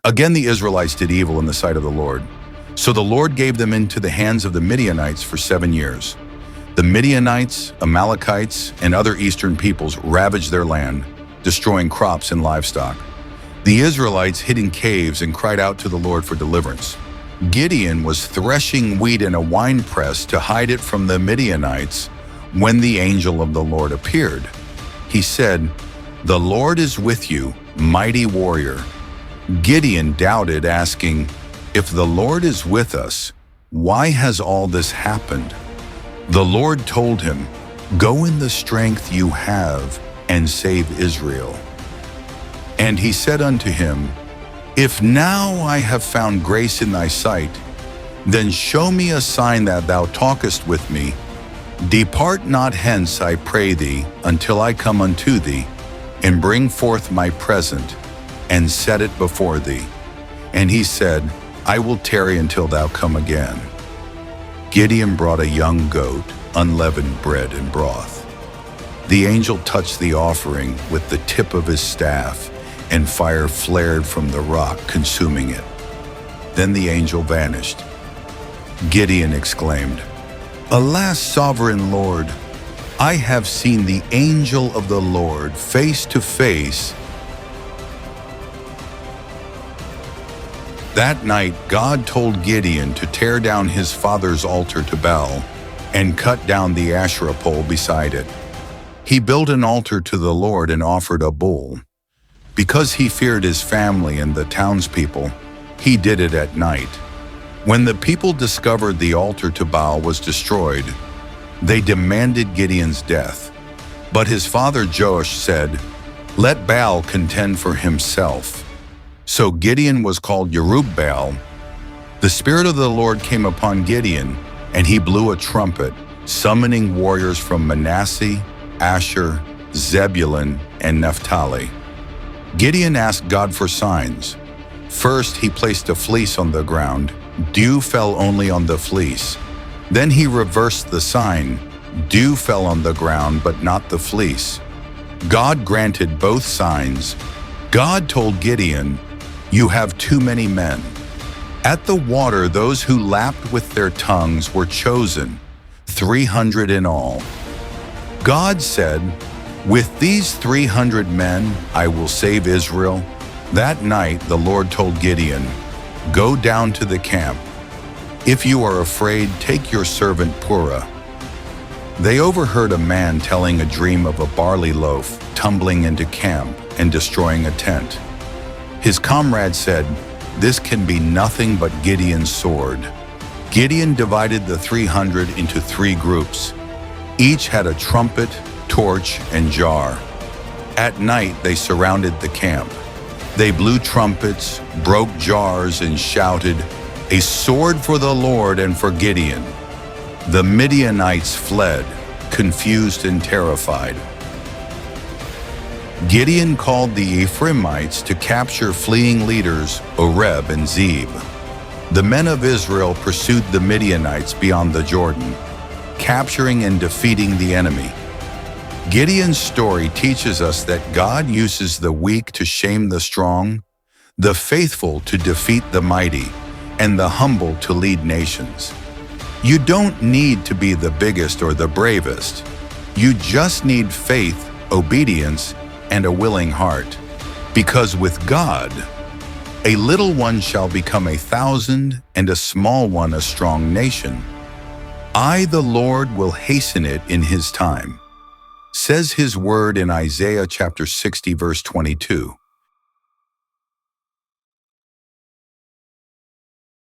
Again the Israelites did evil in the sight of the Lord. So the Lord gave them into the hands of the Midianites for 7 years. The Midianites, Amalekites, and other eastern peoples ravaged their land, destroying crops and livestock. The Israelites hid in caves and cried out to the Lord for deliverance. Gideon was threshing wheat in a winepress to hide it from the Midianites when the angel of the Lord appeared. He said, "The Lord is with you, mighty warrior." Gideon doubted, asking, "If the Lord is with us, why has all this happened?" The Lord told him, "Go in the strength you have and save Israel." And he said unto him, "If now I have found grace in thy sight, then show me a sign that thou talkest with me. Depart not hence, I pray thee, until I come unto thee, and bring forth my present, and set it before thee." And he said, "I will tarry until thou come again." Gideon brought a young goat, unleavened bread and broth. The angel touched the offering with the tip of his staff, and fire flared from the rock, consuming it. Then the angel vanished. Gideon exclaimed, "Alas, sovereign Lord, I have seen the angel of the Lord face to face." That night, God told Gideon to tear down his father's altar to Baal and cut down the Asherah pole beside it. He built an altar to the Lord and offered a bull. Because he feared his family and the townspeople, he did it at night. When the people discovered the altar to Baal was destroyed, they demanded Gideon's death. But his father Joash said, "Let Baal contend for himself." So Gideon was called Yerub-Baal. The Spirit of the Lord came upon Gideon, and he blew a trumpet, summoning warriors from Manasseh, Asher, Zebulun, and Naphtali. Gideon asked God for signs. First, he placed a fleece on the ground. Dew fell only on the fleece. Then he reversed the sign. Dew fell on the ground, but not the fleece. God granted both signs. God told Gideon, "You have too many men." At the water, those who lapped with their tongues were chosen, 300 in all. God said, "With these 300 men, I will save Israel." That night, the Lord told Gideon, "Go down to the camp. If you are afraid, take your servant Purah." They overheard a man telling a dream of a barley loaf tumbling into camp and destroying a tent. His comrade said, "This can be nothing but Gideon's sword." Gideon divided the 300 into 3 groups. Each had a trumpet, torch, and jar. At night, they surrounded the camp. They blew trumpets, broke jars, and shouted, "A sword for the Lord and for Gideon." The Midianites fled, confused and terrified. Gideon called the Ephraimites to capture fleeing leaders Oreb and Zeb. The men of Israel pursued the Midianites beyond the Jordan, capturing and defeating the enemy. Gideon's story teaches us that God uses the weak to shame the strong, the faithful to defeat the mighty, and the humble to lead nations. You don't need to be the biggest or the bravest. You just need faith, obedience, and a willing heart. Because with God, a little one shall become 1,000, and a small one a strong nation. I, the Lord, will hasten it in his time, says his word in Isaiah chapter 60, verse 22.